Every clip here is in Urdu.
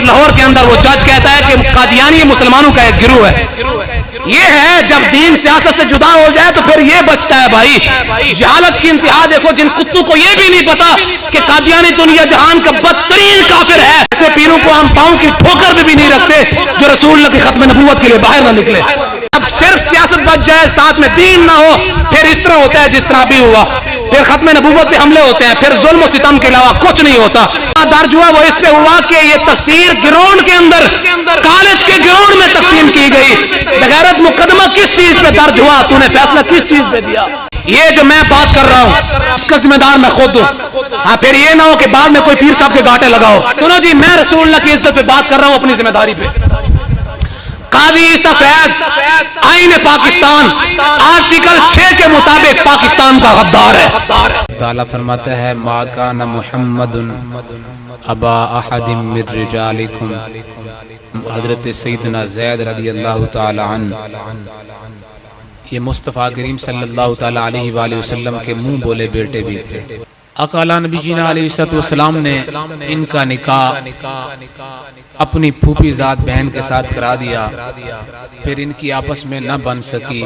کوٹ لاہور کے اندر وہ جج کہتا ہے کہ قادیانی مسلمانوں کا ایک گروہ ہے. یہ ہے جب دین سیاست سے جدا ہو جائے تو پھر یہ بچتا ہے بھائی. جہالت کی انتہا دیکھو جن کتوں کو یہ بھی نہیں پتا کہ قادیانی دنیا جہان کا بدترین کافر ہے. ایسے پیروں کو ہم پاؤں کی ٹھوکر میں بھی نہیں رکھتے جو رسول اللہ کی ختم نبوت کے لیے باہر نہ نکلے. اب صرف سیاست بچ جائے ساتھ میں دین نہ ہو پھر اس طرح ہوتا ہے جس طرح بھی ہوا. پھر ختم نبوت پہ حملے ہوتے ہیں, پھر ظلم و ستم کے علاوہ کچھ نہیں ہوتا. درج ہوا وہ اس پہ ہوا کہ یہ تفسیر گراؤنڈ کے اندر کالج کے گراؤنڈ میں تقسیم کی گئی. بغیرت مقدمہ کس چیز پہ درج ہوا؟ تو نے فیصلہ کس چیز پہ دیا؟ یہ جو میں بات کر رہا ہوں اس کا ذمہ دار میں خود ہوں. ہاں پھر یہ نہ ہو کہ بعد میں کوئی پیر صاحب کے گاٹے لگاؤ. سنو جی, میں رسول اللہ کی عزت پہ بات کر رہا ہوں اپنی ذمہ داری پہ. قاضی عیسیٰ فیض آئین پاکستان آرٹیکل 6 کے مطابق پاکستان کا غدار ہے. تعالیٰ فرماتا ہے ما کان محمد ابا احد من رجالکم. حضرت سیدنا زید رضی اللہ تعالی عنہ یہ مصطفیٰ کریم صلی اللہ تعالی علیہ وآلہ وسلم کے منہ بولے بیٹے بھی تھے. آقا اعلیٰ نبی جینا علیہ السلام نے ان کا نکاح اپنی پھوپھی ذات بہن کے ساتھ کرا دیا. پھر ان کی آپس میں نہ بن سکی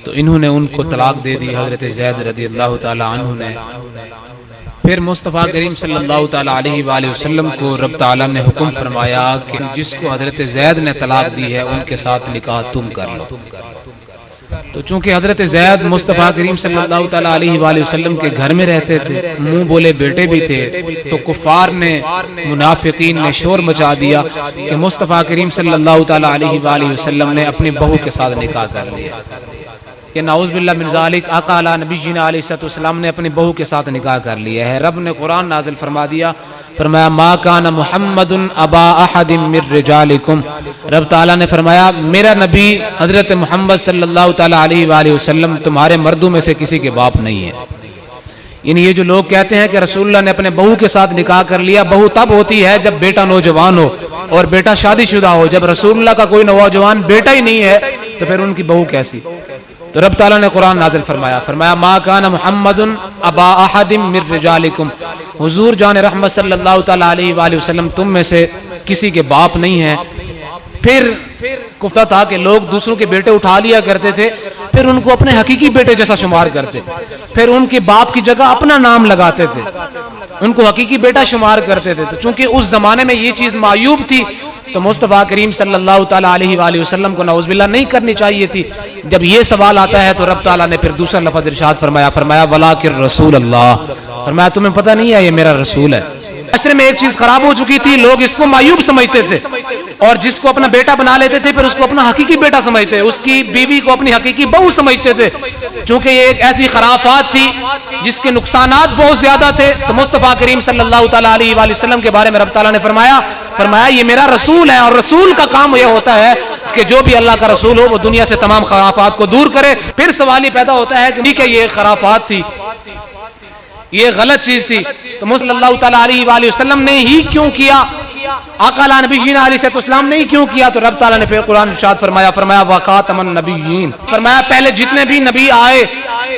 تو انہوں نے ان کو طلاق دے دی حضرت زید رضی اللہ تعالی عنہ نے. پھر مصطفیٰ کریم صلی اللہ تعالی علیہ وآلہ وسلم کو رب تعالیٰ نے حکم فرمایا کہ جس کو حضرت زید نے طلاق دی ہے ان کے ساتھ نکاح تم کر لو. تو چونکہ حضرت زید مصطفیٰ کریم صلی اللہ تعالی علیہ وآلہ وسلم کے گھر میں رہتے تھے, منہ بولے بیٹے بھی تھے, تو کفار نے منافقین نے شور مچا دیا کہ مصطفیٰ کریم صلی اللہ تعالی علیہ وآلہ وسلم نے اپنی بہو کے ساتھ نکاح کر لیا. کہ نعوذ باللہ من ذالک آقا اعلیٰ نبی جینا علیہ السلام نے اپنی بہو کے ساتھ نکاح کر لیا ہے. رب نے قرآن نازل فرما دیا, فرمایا ما کان محمد ابا احد من رجالکم. رب تعالیٰ نے فرمایا میرا نبی حضرت محمد صلی اللہ تعالی علیہ وآلہ وسلم تمہارے مردوں میں سے کسی کے باپ نہیں ہے. یعنی یہ جو لوگ کہتے ہیں کہ رسول اللہ نے اپنے بہو کے ساتھ نکاح کر لیا, بہو تب ہوتی ہے جب بیٹا نوجوان ہو اور بیٹا شادی شدہ ہو. جب رسول اللہ کا کوئی نوجوان بیٹا ہی نہیں ہے تو پھر ان کی بہو کیسی؟ تو رب تعالیٰ نے قرآن نازل فرمایا ما کان محمد ابا احد من رجالکم. حضور جان رحمت صلی اللہ تعالی علیہ وآلہ وسلم تم میں سے کسی کے باپ نہیں ہیں. پھر گفتہ تھا کہ لوگ دوسروں کے بیٹے اٹھا لیا کرتے تھے, پھر ان کو اپنے حقیقی بیٹے جیسا شمار کرتے, پھر ان کے باپ کی جگہ اپنا نام لگاتے تھے, ان کو حقیقی بیٹا شمار کرتے تھے. تو چونکہ اس زمانے میں یہ چیز معیوب تھی تو مصطفیٰ کریم صلی اللہ تعالی علیہ وآلہ وسلم کو نعوذ باللہ نہیں کرنی چاہیے تھی. جب یہ سوال آتا ہے تو رب تعالیٰ نے پھر دوسرا لفظ ارشاد فرمایا ولاکن رسول اللہ. فرمایا تمہیں پتہ نہیں ہے یہ میرا رسول ہے. معاشرے میں ایک چیز خراب ہو چکی تھی, لوگ اس کو معیوب سمجھتے تھے اور جس کو اپنا بیٹا بنا لیتے تھے پھر اس کو اپنا حقیقی بیٹا سمجھتے, اس کی بیوی کو اپنی حقیقی بہو سمجھتے تھے. چونکہ یہ ایک ایسی خرافات تھی جس کے نقصانات بہت زیادہ تھے, تو مصطفیٰ کریم صلی اللہ تعالی علیہ وآلہ وسلم کے بارے میں رب تعالیٰ نے فرمایا یہ میرا رسول ہے, اور رسول کا کام یہ ہوتا ہے کہ جو بھی اللہ کا رسول ہو وہ دنیا سے تمام خرافات کو دور کرے. پھر سوال یہ پیدا ہوتا ہے کہ ٹھیک ہے یہ خرافات تھی, یہ غلط چیز تھی, تو صلی اللہ تعالی علیہ وآلہ وسلم نے ہی کیوں کیا, آقا اعلیٰ نبی جینا علیہ السلام نے ہی کیوں کیا؟ تو رب تعالیٰ نے پھر قرآن ارشاد فرمایا وخاتم النبیین. فرمایا پہلے جتنے بھی نبی آئے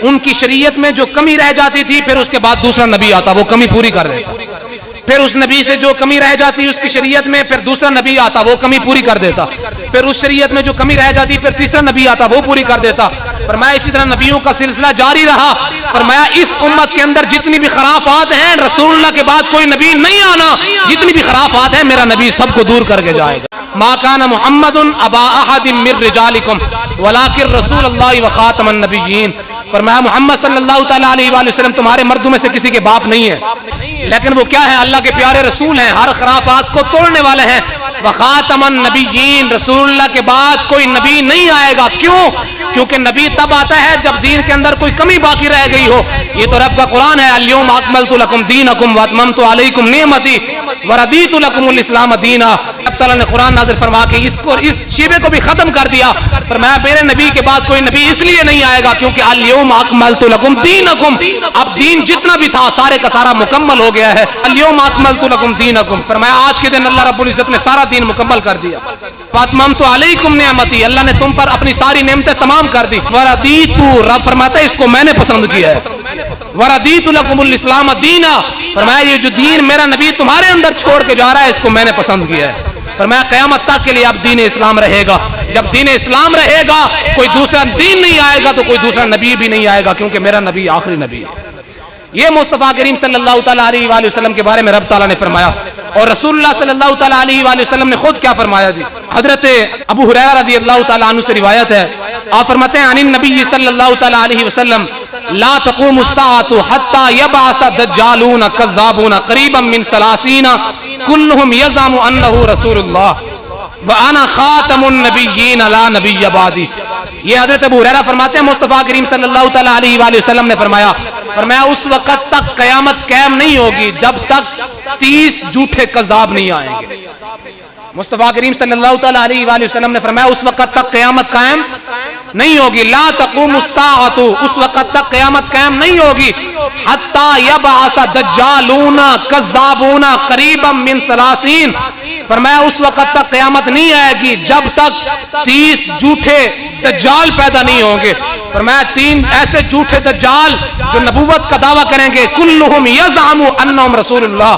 ان کی شریعت میں جو کمی رہ جاتی تھی پھر اس کے بعد دوسرا نبی آتا وہ کمی پوری کر دیتا, پھر اس نبی سے جو کمی رہ جاتی اس کی شریعت میں پھر دوسرا نبی آتا وہ کمی پوری کر دیتا, پھر اس شریعت میں جو کمی رہ جاتی پھر تیسرا نبی آتا وہ پوری کر دیتا. فرمایا اسی طرح نبیوں کا سلسلہ جاری رہا. فرمایا اس امت کے اندر جتنی بھی خرافات ہیں رسول اللہ کے بعد کوئی نبی نہیں آنا, جتنی بھی خرافات ہیں میرا نبی سب کو دور کر کے جائے گا. ما کان محمد ابا احد من رجالکم ولکن رسول اللہ وخاتم النبیین. فرمایا محمد صلی اللہ تعالی علیہ وآلہ وسلم تمہارے مردوں میں سے کسی کے باپ نہیں ہے, لیکن وہ کیا ہے؟ اللہ کے پیارے رسول ہیں, ہر خرافات کو توڑنے والے ہیں. وخاتم النبیین, رسول اللہ کے بعد کوئی نبی نہیں آئے گا. کیوں؟ کیونکہ نبی تب آتا ہے جب دین کے اندر کوئی کمی باقی رہ گئی ہو. یہ تو رب کا قرآن ہے, الیوم اکملت لکم دینکم واتممت علیکم نعمتی ورضیت لکم الاسلام دینا. رب تعالیٰ نے قرآن نازل فرما کے اس شیبے کو بھی ختم کر دیا. فرمایا میرے نبی کے بعد کوئی نبی اس لیے نہیں آئے گا کیونکہ الیوم اکملت لکم دینکم, اب دین جتنا بھی تھا سارے کا سارا مکمل ہو گیا ہے. الیوم اکملت لکم دینکم, فرمایا آج کے دن اللہ رب العزت نے سارا دین مکمل کر دیا. واتممت علیکم نعمتی, اللہ نے تم پر اپنی ساری نعمتیں تمام کر دی. ورضیت, رب فرماتا ہے اس کو میں نے پسند کیا ہے. وردیت لکم الاسلام دینا، فرمایا یہ جو دین میرا نبی تمہارے اندر چھوڑ کے جا رہا ہے اس کو میں نے پسند کیا ہے۔ فرمایا قیامت تک کے لیے اب دین اسلام رہے گا، جب دین اسلام رہے گا کوئی دوسرا دین نہیں آئے گا تو کوئی دوسرا نبی بھی نہیں آئے گا، کیونکہ میرا نبی آخری نبی ہے۔ یہ مصطفیٰ کریم صلی اللہ تعالیٰ علیہ وآلہ وسلم کے بارے میں رب تعالیٰ نے فرمایا، اور رسول اللہ صلی اللہ تعالیٰ علیہ وآلہ وسلم نے خود کیا فرمایا جی؟ حضرت ابو ہریرہ رضی اللہ تعالیٰ عنہ سے روایت ہے، آپ فرماتے ہیں عن النبی صلی اللہ تعالیٰ علیہ وسلم لا تقوم الساعة حتى يبعث دجالون كذابون قریبا من 30 كلهم يزعم انه رسول اللہ وانا خاتم النبیین لا نبی بعدی۔ یہ حضرت ابو ہریرہ فرماتے ہیں مصطفیٰ کریم صلی اللہ تعالیٰ علیہ وآلہ وسلم نے فرمایا اس وقت تک قیامت قائم نہیں ہوگی جب تک 30 جھوٹے کذاب نہیں آئیں گے۔ مصطفیٰ کریم صلی اللہ تعالیٰ علیہ وآلہ وسلم نے فرمایا اس وقت تک قیامت قائم نہیں ہوگی، لا تقوم الساعۃ، اس وقت تک قیامت قائم نہیں ہوگی، حتی یبعث دجالون کذابون قریبا من 30، فرمایا اس وقت تک قیامت نہیں آئے گی جب تک 30 جھوٹے دجال پیدا نہیں ہوں گے۔ فرمایا 3 ایسے جھوٹے دجال جو نبوت کا دعویٰ کریں گے، کلہم یزعم انہم رسول اللہ،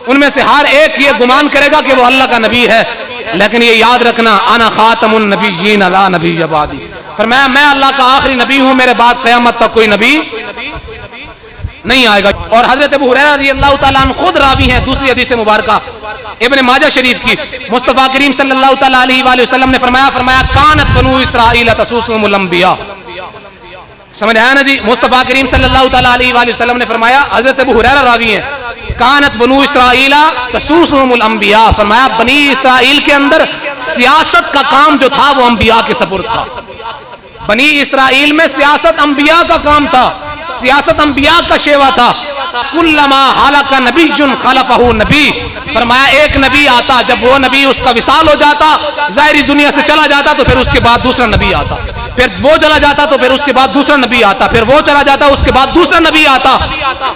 ان میں سے ہر ایک یہ گمان کرے گا کہ وہ اللہ کا نبی ہے، لیکن یہ یاد رکھنا انا خاتم النبیین لا نبی بعدی، فرمایا میں اللہ کا آخری نبی ہوں، میرے بعد قیامت تک کوئی نبی نہیں آئے گا۔ اور حضرت ابو ہریرہ رضی اللہ تعالیٰ عنہ خود راوی ہیں دوسری حدیث مبارکہ ابن ماجہ شریف کی، مصطفیٰ کریم صلی اللہ تعالیٰ علیہ وآلہ وسلم نے فرمایا کانت بنو اسرائیل تسوسهم الانبیاء، سمجھ آیا نا جی؟ مصطفیٰ کریم صلی اللہ تعالیٰ علیہ وآلہ وسلم نے فرمایا، حضرت ابو ہریرہ راوی ہیں، کانت بنو اسرائیل تسوسهم الانبیاء، فرمایا بنی اسرائیل کے اندر سیاست کا کام جو تھا وہ انبیاء کے سپرد تھا۔ بنی اسرائیل میں سیاست انبیاء کا کام تھا، سیاست انبیاء کا شیوا تھا۔ کلما ہلاک نبی خلفہ نبی، فرمایا ایک نبی آتا، جب وہ نبی اس کا وصال ہو جاتا، ظاہری دنیا سے چلا جاتا، تو پھر اس کے بعد دوسرا نبی آتا، پھر وہ چلا جاتا تو پھر اس کے بعد دوسرا نبی آتا، پھر وہ چلا جاتا اس کے بعد دوسرا نبی آتا۔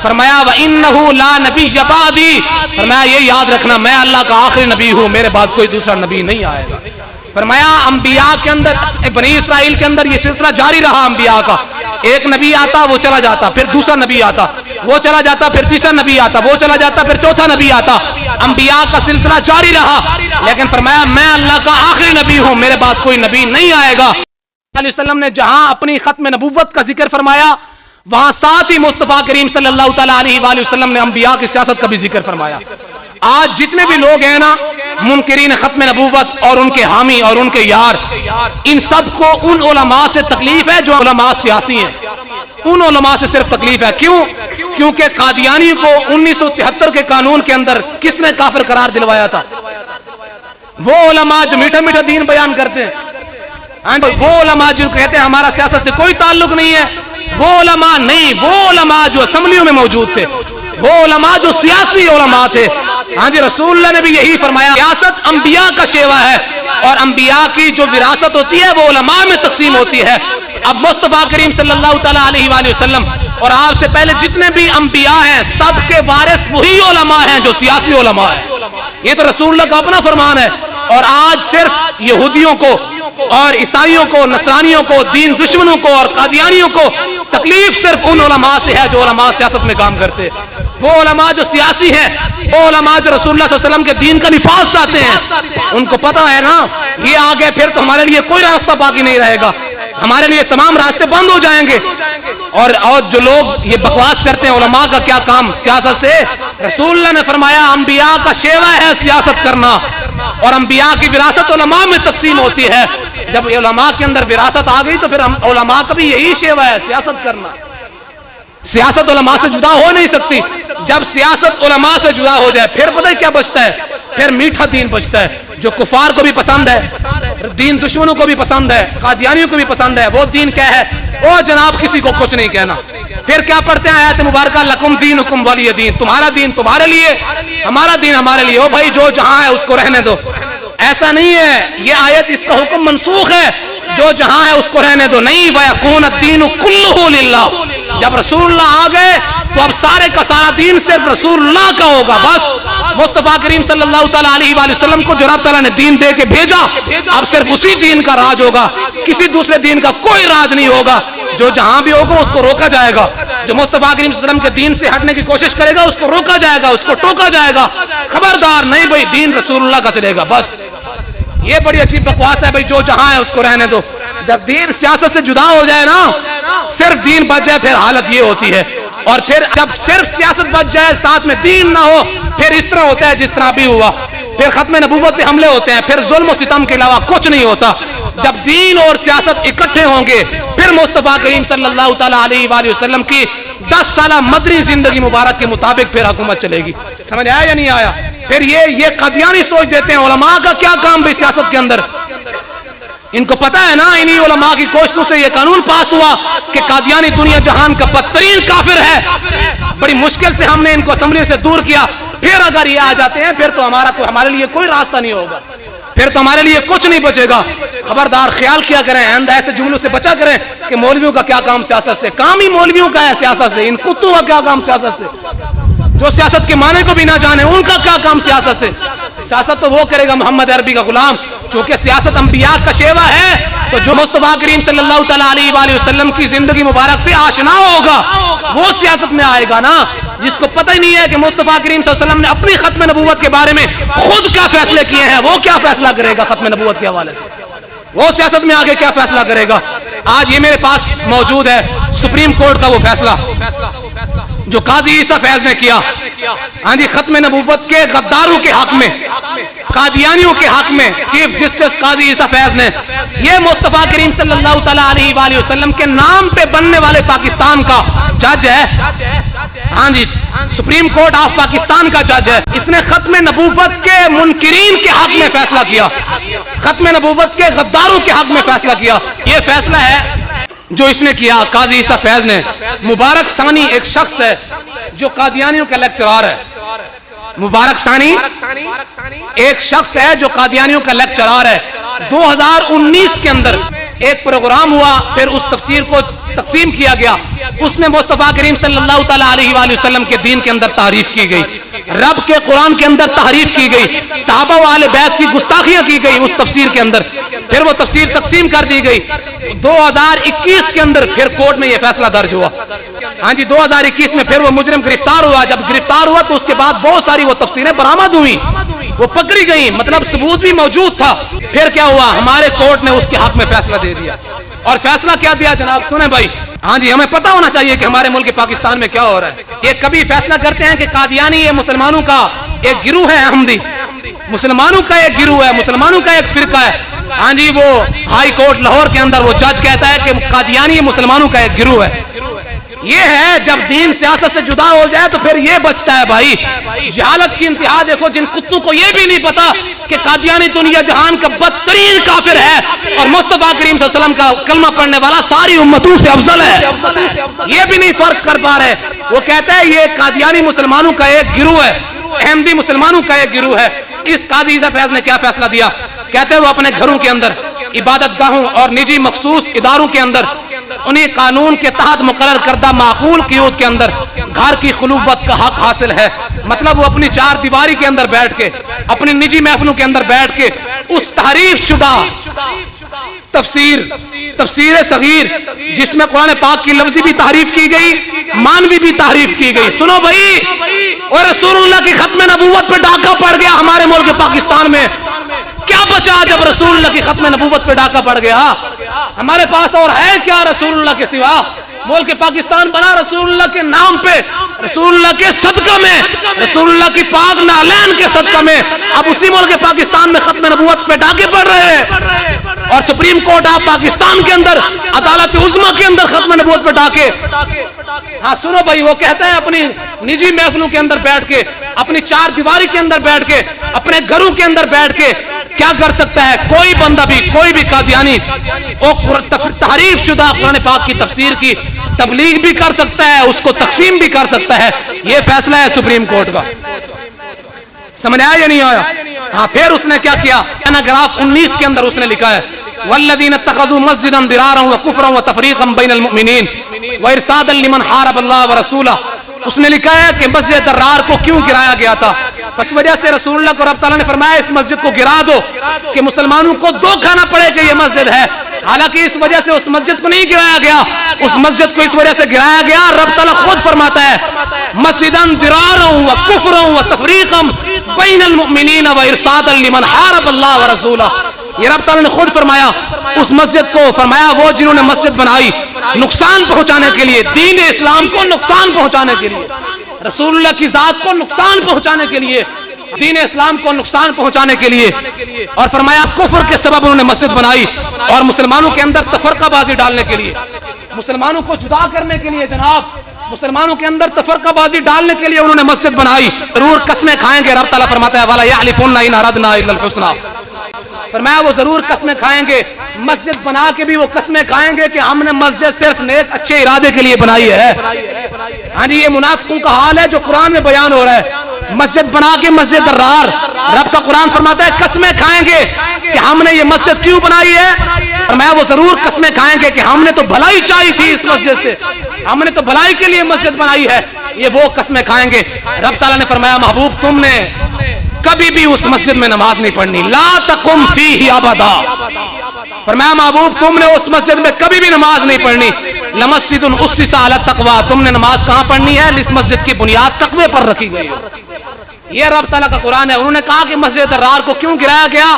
فرمایا وَإِنَّهُ لَا نَبِيَّ بَعْدِي، فرمایا یہ یاد رکھنا میں اللہ کا آخری نبی ہوں، میرے بعد کوئی دوسرا نبی نہیں آئے گا۔ فرمایا انبیاء کے اندر، بنی اسرائیل کے اندر یہ سلسلہ جاری رہا انبیاء کا، ایک نبی آتا وہ چلا جاتا، پھر دوسرا نبی آتا، وہ چلا جاتا، پھر تیسرا نبی آتا، وہ چلا جاتا، پھر چوتھا نبی آتا، انبیاء کا سلسلہ جاری رہا، لیکن فرمایا میں اللہ کا آخری نبی ہوں، میرے بعد کوئی نبی نہیں آئے گا۔ علیہ وسلم نے جہاں اپنی ختم نبوت کا ذکر فرمایا، وہاں ساتھ ہی مصطفیٰ کریم صلی اللہ تعالیٰ علیہ وآلہ وسلم نے انبیاء کی سیاست کا بھی ذکر فرمایا۔ آج جتنے بھی لوگ ہیں نا منکرین ختم نبوت اور ان کے حامی اور ان کے یار، ان سب کو ان علماء سے تکلیف ہے جو علماء سیاسی ہیں، ان علماء سے صرف تکلیف ہے۔ کیوں؟ کیونکہ قادیانی کو 1973 کے قانون کے اندر کس نے کافر قرار دلوایا تھا؟ وہ علماء جو میٹھا میٹھا دین بیان کرتے ہیں، وہ علماء جو کہتے ہیں ہمارا سیاست سے کوئی تعلق نہیں ہے، وہ علماء نہیں، وہ علماء جو اسمبلیوں میں موجود تھے، وہ علماء جو سیاسی علماء تھے۔ ہاں جی، رسول اللہ نے بھی یہی فرمایا، سیاست انبیاء کا شیوا ہے، اور انبیاء کی جو وراثت ہوتی ہے وہ علماء میں تقسیم ہوتی ہے۔ اب مصطفیٰ کریم صلی اللہ تعالیٰ علیہ وآلہ وسلم اور آپ سے پہلے جتنے بھی انبیاء ہیں سب کے وارث وہی علماء ہیں جو سیاسی علماء ہیں، یہ تو رسول اللہ کا اپنا فرمان ہے۔ اور آج صرف یہودیوں کو اور عیسائیوں کو، نصرانیوں کو، دین دشمنوں کو اور قادیانیوں کو تکلیف صرف ان علماء سے ہے جو علماء سیاست میں کام کرتے ہیں۔ وہ علماء جو سیاسی ہیں، وہ علماء جو رسول اللہ صلی اللہ علیہ وسلم کے دین کا نفاذ چاہتے ہیں، ان کو پتہ ہے نا یہ آگے پھر تو ہمارے لیے کوئی راستہ باقی نہیں رہے گا، ہمارے لیے تمام راستے بند ہو جائیں گے۔ اور جو لوگ یہ بکواس کرتے ہیں علماء کا کیا کام سیاست سے، رسول اللہ نے فرمایا انبیاء کا شیوا ہے سیاست کرنا، اور انبیاء کی وراثت علماء میں تقسیم ہوتی ہے۔ جب علماء کے اندر وراثت آ گئی تو پھر علماء کا بھی یہی شیوا ہے سیاست کرنا۔ سیاست علماء سے جدا ہو نہیں سکتی، جب سیاست علماء سے جدا ہو جائے پھر پتہ کیا بچتا ہے، پھر میٹھا دین بچتا ہے جو کفار کو بھی پسند ہے، دین دشمنوں کو بھی پسند ہے، قادیانیوں کو بھی پسند ہے۔ وہ دین کیا ہے؟ وہ جناب کسی کو کچھ نہیں کہنا۔ پھر کیا پڑھتے ہیں آیت مبارکہ لکم دینکم ولی دین، تمہارا دین تمہارے لیے، ہمارا دین ہمارے لیے، او بھائی جو جہاں ہے اس کو رہنے دو۔ ایسا نہیں ہے، یہ آیت اس کا حکم منسوخ ہے، جو جہاں ہے اس کو رہنے دو، نہیں وَيَكُونَ الدِّينُ كُلُّهُ لِلَّهِ۔ جب رسول اللہ آ گئے تو اب سارے کا سارا دین صرف رسول اللہ کا ہوگا، بس مصطفیٰ کریم صلی اللہ تعالیٰ علیہ وآلہ وسلم کو جو رب تعالیٰ نے دین دے کے بھیجا، اب صرف اسی دین کا راج ہوگا، کسی دوسرے دین کا کوئی راج نہیں ہوگا۔ جو جہاں بھی ہوگا اس کو روکا جائے گا، جو مصطفیٰ کریم صلی اللہ علیہ وسلم کے دین سے ہٹنے کی کوشش کرے گا اس کو روکا جائے گا, اس کو ٹوکا جائے گا. خبردار نہیں بھائی, دین رسول اللہ کا چلے گا بس. یہ بڑی عجیب بکواس ہے بھائی, جو جہاں ہے اس کو رہنے دو. جب دین سیاست سے جدا ہو جائے نا, صرف دین بچ جائے, پھر حالت یہ ہوتی ہے. اور پھر جب صرف سیاست بچ جائے ساتھ میں دین نہ ہو, پھر اس طرح ہوتا ہے جس طرح بھی ہوا. پھر ختم نبوت پہ حملے ہوتے ہیں, پھر ظلم و ستم کے علاوہ کچھ نہیں ہوتا. جب دین اور سیاست اکٹھے ہوں گے پھر مصطفیٰ کریم صلی اللہ تعالیٰ علیہ وآلہ وسلم کی 10 سالہ مدنی زندگی مبارک کے مطابق پھر حکومت چلے گی. سمجھ آیا یا نہیں آیا؟ پھر یہ قادیانی سوچ دیتے ہیں علماء کا کیا کام بھی سیاست کے اندر. ان کو پتا ہے نا, انہی علماء کی کوششوں سے یہ قانون پاس ہوا کہ قادیانی دنیا جہان کا بدترین کافر ہے. بڑی مشکل سے ہم نے ان کو اسمبلی سے دور کیا. پھر اگر یہ آ جاتے ہیں پھر تو ہمارے لیے کوئی راستہ نہیں ہوگا, پھر تو ہمارے لیے کچھ نہیں بچے گا. خبردار خیال کیا کریں, آئندہ ایسے جملوں سے بچا کریں کہ مولویوں کا کیا کام سیاست سے. کام ہی مولویوں کا ہے سیاست سے. ان کتوں کا کیا کام سیاست سے, جو سیاست کے معنی کو بھی نہ جانے ان کا کیا کام سیاست سے. سیاست تو وہ کرے گا محمد عربی کا غلام, چونکہ سیاست انبیاء کا شیوا ہے. تو جو مصطفیٰ کریم صلی اللہ تعالیٰ علیہ وآلہ وسلم کی زندگی مبارک سے آشنا ہوگا وہ سیاست میں آئے گا نا. جس کو پتہ ہی نہیں ہے کہ مصطفیٰ کریم صلی اللہ علیہ وسلم نے اپنی ختم نبوت کے بارے میں خود کیا فیصلے کیے ہیں, وہ کیا فیصلہ کرے گا ختم نبوت کے حوالے سے, وہ سیاست میں آگے کیا فیصلہ کرے گا. آج یہ میرے پاس موجود ہے سپریم کورٹ کا وہ فیصلہ جو قاضی عیسیٰ فیض نے کیا. ہاں جی, ختم نبوت کے غداروں کے حق میں, قادیانیوں کے حق میں چیف جسٹس قاضی عیسیٰ فیض نے, یہ مصطفیٰ کریم صلی اللہ تعالیٰ علیہ وآلہ وسلم کے نام پہ بننے والے پاکستان کا جج ہے. ہاں جی, سپریم کورٹ آف پاکستان کا جج ہے. اس نے ختم نبوت کے منکرین کے حق میں فیصلہ کیا, ختم نبوت کے غداروں کے حق میں فیصلہ کیا. یہ فیصلہ ہے جو اس نے کیا قاضی عیسیٰ فیض نے. مبارک ثانی ایک شخص ہے جو قادیانیوں کا لیکچرار ہے. مبارک ثانی ایک شخص ہے جو قادیانیوں کا لیکچرار ہے. 2019 کے اندر ایک پروگرام ہوا, پھر اس تفسیر کو تقسیم کیا گیا. اس میں مصطفیٰ کریم صلی اللہ تعالیٰ علیہ وآلہ وسلم کے دین کے اندر تعریف کی گئی, رب کے قرآن کے اندر تعریف کی گئی, صحابہ و اہل بیت کی گستاخیاں کی گئی اس تفسیر کے اندر. پھر وہ تفسیر تقسیم کر دی گئی. 2021 کے اندر پھر کورٹ میں یہ فیصلہ درج ہوا. ہاں جی, 2021 میں پھر وہ مجرم گرفتار ہوا. جب گرفتار ہوا تو اس کے بعد بہت ساری وہ تفسیریں برآمد ہوئی, وہ پکڑی گئی, مطلب ثبوت بھی موجود تھا. پھر کیا ہوا, ہمارے کورٹ نے اس کے حق میں فیصلہ دے دیا. اور فیصلہ کیا دیا جناب, سنیں بھائی. ہاں جی, ہمیں پتہ ہونا چاہیے کہ ہمارے ملک پاکستان میں کیا ہو رہا ہے. یہ کبھی فیصلہ کرتے ہیں کہ قادیانی یہ مسلمانوں کا ایک گروہ ہے, احمدی مسلمانوں کا ایک گروہ ہے, مسلمانوں کا ایک فرقہ ہے. ہاں جی, وہ ہائی کورٹ لاہور کے اندر وہ جج کہتا ہے کہ قادیانی مسلمانوں کا ایک گروہ ہے. یہ ہے جب دین سیاست سے جدا ہو جائے تو پھر یہ بچتا ہے بھائی. جہالت کی انتہا دیکھو, جن کتوں کو یہ بھی نہیں پتا کہ قادیانی دنیا جہان کا بدترین کافر ہے اور مصطفیٰ کریم صلی اللہ علیہ وسلم کا کلمہ پڑھنے والا ساری امتوں سے افضل ہے, یہ بھی نہیں فرق کر پا رہے. وہ کہتا ہے یہ قادیانی مسلمانوں کا ایک گروہ ہے, احمدی مسلمانوں کا ایک گروہ ہے. اس قاضی عیسیٰ فیض نے کیا فیصلہ دیا, کہتے ہیں وہ اپنے گھروں کے اندر, عبادت گاہوں اور نجی مخصوص اداروں کے اندر انہیں قانون کے تحت مقرر کردہ معقول قیود کے اندر گھر کی خلوت کا حق حاصل ہے. مطلب وہ اپنی 4 دیواری کے اندر بیٹھ کے, اپنی نجی محفلوں کے اندر بیٹھ کے اس تحریف شدہ تفسیر صغیر جس میں قرآن پاک کی لفظی بھی تحریف کی گئی, مانوی بھی تحریف کی گئی. سنو بھائی, اور رسول اللہ کی ختم نبوت پہ ڈاکہ پڑ گیا ہمارے ملک پاکستان میں. کیا بچا جب رسول اللہ کی ختم نبوت پہ ڈاکہ پڑ گیا؟ ہمارے پاس اور ہے کیا رسول اللہ کے سوا؟ ملک پاکستان بنا رسول اللہ کے نام پہ, رسول اللہ کے صدقہ میں, رسول اللہ کی پاک نالین کے صدقہ میں. اب اسی ملک پاکستان میں ختم نبوت پہ ڈاکے پڑ رہے ہیں, اور سپریم کورٹ آف پاکستان کے اندر, عدالت عظمیٰ کے اندر ختم نبوت پہ ڈاکے. ہاں سنو بھائی, وہ کہتا ہے اپنی نجی محفلوں کے اندر بیٹھ کے, اپنی 4 دیواری کے اندر بیٹھ کے, اپنے گھروں کے اندر بیٹھ کے کیا کر سکتا ہے؟ کوئی بندہ بھی, کوئی بھی قادیانی تحریف شدہ قرآن پاک کی تفسیر کی تبلیغ بھی کر سکتا ہے, اس کو تقسیم بھی کر سکتا ہے. یہ فیصلہ ہے سپریم کورٹ کا. سمجھ آیا یا نہیں آیا؟ ہاں, پھر اس نے کیا کیا, پیراگراف 19 کے اندر اس نے لکھا ہے والذین اتخذوا مسجدا ضرارا وکفرا وتفریقا بین المؤمنین وارصادا لمن حارب اللہ ورسولہ. اس نے لکھا ہے کہ مسجد درار کو کیوں گرایا گیا تھا. اس وجہ سے رسول اللہ کو رب تعالیٰ نے فرمایا اس مسجد کو گرا دو کہ مسلمانوں کو دو کھانا پڑے کہ یہ مسجد ہے. حالانکہ اس وجہ سے اس مسجد کو نہیں گرایا گیا، اس مسجد کو اس وجہ سے گرایا گیا، رب تعالیٰ خود فرماتا ہے مسجداً ضرارا و کفرا و تفریقا بین المؤمنین و ارصادا لمن حارب اللہ و رسولہ. یہ رب تعالیٰ نے خود فرمایا اس مسجد کو، فرمایا وہ جنہوں نے مسجد بنائی نقصان پہنچانے کے لیے، دین اسلام کو نقصان پہنچانے کے لیے، رسول اللہ کی ذات کو نقصان پہنچانے کے لیے، دین اسلام کو نقصان پہنچانے کے لیے، اور فرمایا کفر کے سبب انہوں نے مسجد بنائی اور مسلمانوں کے اندر تفرقہ بازی ڈالنے کے لیے، مسلمانوں کو جدا کرنے کے لیے، جناب مسلمانوں کے اندر تفرقہ بازی ڈالنے کے لیے انہوں نے مسجد بنائی. ضرور قسمیں کھائیں گے، رب تعالیٰ فرماتا ہے وَلَا يَحْلِفُنَّ إِنْ أَرَدْنَا إِلَّا الْحُسْنَى. فرمایا وہ ضرور قسمیں کھائیں گے، مسجد بنا کے بھی وہ قسمیں کھائیں گے کہ ہم نے مسجد صرف نیک اچھے ارادے کے لیے بنائی ہے. ہاں جی، یہ منافقوں کا حال ہے جو قرآن میں بیان ہو رہا ہے. مسجد بنا کے مسجد درار، رب کا قرآن فرماتا ہے قسمیں کھائیں گے کہ ہم نے یہ مسجد کیوں بنائی ہے. فرمایا وہ ضرور قسمیں کھائیں گے کہ ہم نے تو بھلائی چاہی تھی اس مسجد سے، ہم نے تو بھلائی کے لیے مسجد بنائی ہے. یہ وہ قسمیں کھائیں گے. رب تعالیٰ نے فرمایا محبوب تم نے کبھی بھی اس مسجد میں نماز نہیں پڑھنی، لا تقم فیہ ابدا. فرمایا محبوب تم نے اس مسجد میں کبھی بھی نماز نہیں پڑھنی. لمسجد اسس علی التقوی، تم نے نماز کہاں پڑھنی ہے؟ اس مسجد کی بنیاد تقوی پر رکھی گئی ہے. یہ رب تعالیٰ کا قرآن ہے. انہوں نے کہا کہ مسجد درار کو کیوں گرایا گیا؟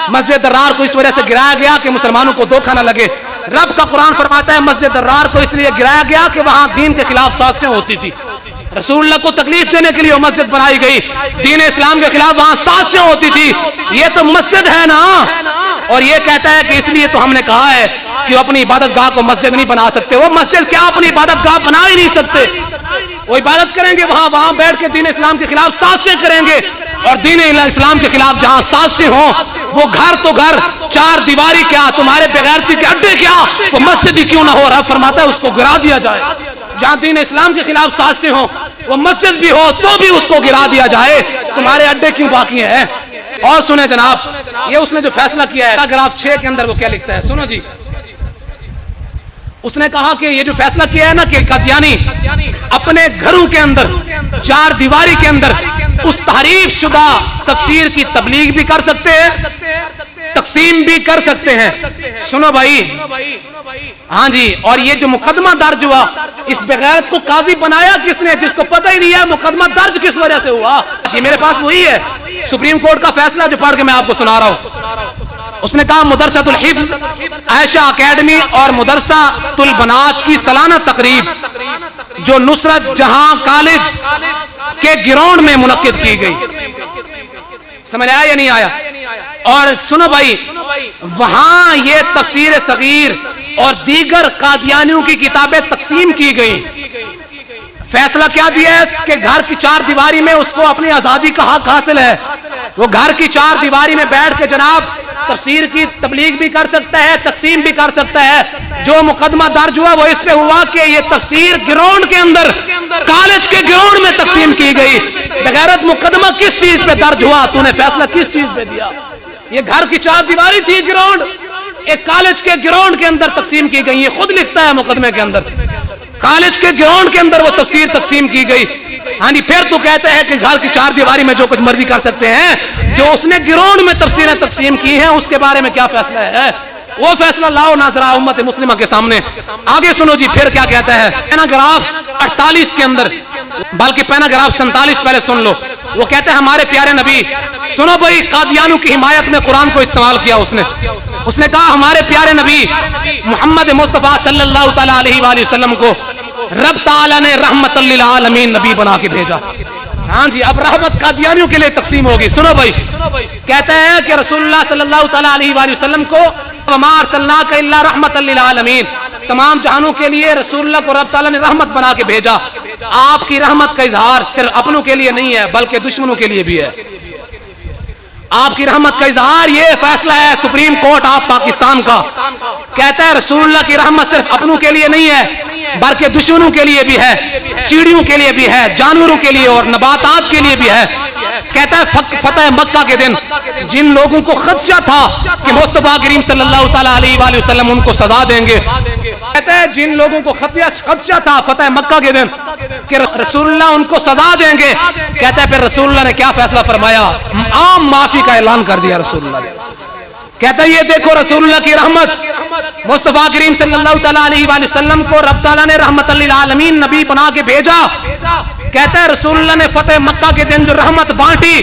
مسجد درار کو اس وجہ سے گرایا گیا کہ مسلمانوں کو دھوکہ نہ لگے. رب کا قرآن فرماتا ہے مسجد درار کو اس لیے گرایا گیا کہ وہاں دین کے خلاف سازشیں ہوتی تھی، رسول اللہ کو تکلیف دینے کے لیے وہ مسجد بنائی گئی، دین اسلام کے خلاف وہاں سازشیں ہوتی تھی. یہ تو مسجد ہے نا. اور یہ کہتا ہے کہ اس لیے تو ہم نے کہا ہے کہ وہ اپنی عبادت گاہ کو مسجد نہیں بنا سکتے. وہ مسجد کیا اپنی عبادت گاہ بنا ہی نہیں سکتے. وہ عبادت کریں گے وہاں بیٹھ کے دین اسلام کے خلاف سازشیں کریں گے، اور دین اسلام کے خلاف جہاں سازشیں ہوں وہ گھر تو گھر، چار دیواری کیا، تمہارے بغیرتی کے اڈے کیا، وہ مسجد ہی کیوں نہ ہو. رب فرماتا ہے اس کو گرا دیا جائے. جہاں دین اسلام کے خلاف سازشیں ہوں وہ مسجد بھی ہو تو بھی اس کو گرا دیا جائے. تمہارے اڈے کیوں باقی ہیں؟ اور سنیں جناب، یہ اس نے جو فیصلہ کیا ہے پیراگراف 6 کے اندر وہ کیا لکھتا ہے، سنو جی. اس نے کہا کہ یہ جو فیصلہ کیا ہے نا کہ قادیانی اپنے گھروں کے اندر چار دیواری کے اندر اس تحریف شدہ تفسیر کی تبلیغ بھی کر سکتے ہیں، تقسیم بھی کر سکتے ہیں. سنو بھائی، ہاں جی، اور یہ جو مقدمہ درج ہوا اس بغیرت کو قاضی بنایا کس نے؟ جس کو پتہ ہی نہیں ہے مقدمہ درج کس وجہ سے ہوا. یہ میرے پاس وہی ہے سپریم کورٹ کا فیصلہ جو پڑھ کے میں آپ کو سنا رہا ہوں. اس نے کہا مدرسۃ الحفظ عائشہ اکیڈمی اور مدرسۃ البنات کی سالانہ تقریب جو نصرت جہاں کالج کے گراؤنڈ میں منعقد کی گئی. سمجھ آیا یا نہیں آیا؟ اور سنو بھائی، وہاں یہ تفسیر صغیر اور دیگر قادیانیوں کی کتابیں تقسیم کی گئی. فیصلہ کیا دیا ہے کہ گھر کی چار دیواری میں اس کو اپنی آزادی کا حق حاصل ہے. وہ گھر کی چار دیواری میں بیٹھ کے جناب تفسیر کی تبلیغ بھی کر سکتا ہے، تقسیم بھی کر سکتا ہے. جو مقدمہ درج ہوا وہ اس پہ ہوا کہ یہ تفسیر گراؤنڈ کے اندر، کالج کے گراؤنڈ میں تقسیم کی گئی. بغیرت مقدمہ کس چیز پہ درج ہوا؟ تو نے فیصلہ کس چیز پہ دیا؟ یہ گھر کی چار دیواری تھی، گراؤنڈ، ایک کالج کے گراؤنڈ کے اندر تقسیم کی گئی. یہ خود لکھتا ہے مقدمے کے اندر کالج کے گراؤنڈ کے اندر وہ تفسیر تقسیم کی گئی. ہاں جی، پھر تو کہتے ہیں کہ گھر کی چار دیواری میں جو کچھ مرضی کر سکتے ہیں. جو اس نے گراؤنڈ میں تفسیریں تقسیم کی ہیں اس کے بارے میں کیا فیصلہ ہے؟ وہ فیصلہ لاؤ ناظرہ امت مسلمہ کے سامنے. آگے سنو جی پھر کیا کہتا ہے پیراگراف 48 کے اندر، بلکہ پیراگراف 47 پہلے سن لو. وہ کہتے ہیں ہمارے پیارے نبی، سنو بھائی، قادیانوں کی حمایت میں قرآن کو استعمال کیا اس نے کہا ہمارے پیارے نبی محمد مصطفیٰ صلی اللہ تعالیٰ علیہ وآلہ وسلم کو رب تعالیٰ نے رحمت للعالمین نبی بنا کے بھیجا. ہاں جی، اب رحمت قادیانیوں کے لیے تقسیم ہوگی. سنو بھائی، کہتا ہے کہ رسول اللہ صلی اللہ تعالیٰ علیہ وآلہ وسلم کو وما ارسلناک الا رحمت للعالمین، تمام جہانوں کے لیے رسول اللہ کو رب تعالیٰ نے رحمت بنا کے بھیجا. آپ کی رحمت کا اظہار صرف اپنوں کے لیے نہیں ہے بلکہ دشمنوں کے لیے بھی ہے. آپ کی رحمت کا اظہار، یہ فیصلہ ہے سپریم کورٹ آف پاکستان کا. کہتا ہے رسول اللہ کی رحمت صرف اپنوں کے لیے نہیں ہے بلکہ دشمنوں کے لیے بھی ہے، چیڑیوں کے لیے بھی ہے، جانوروں کے لیے اور نباتات کے لیے بھی ہے. کہتا ہے فتح مکہ کے دن جن لوگوں کو خدشہ تھا کہ مصطفیٰ کریم صلی اللہ تعالیٰ علیہ وآلہ وسلم ان کو سزا دیں گے، کہتا ہے جن لوگوں کو خدشہ تھا فتح مکہ کے دن کہ رسول اللہ ان کو سزا دیں گے، کہتا ہے پھر رسول اللہ نے کیا فیصلہ فرمایا؟ عام معافی کا اعلان کر دیا رسول اللہ نے. کہتا ہے یہ دیکھو رسول اللہ کی رحمت مصطفیٰ کریم صلی اللہ تعالیٰ علیہ وآلہ وسلم کو رب تعالیٰ نے رحمت للعالمین نبی بنا کے بھیجا. کہتا ہے رسول اللہ نے فتح مکہ کے دن جو رحمت بانٹی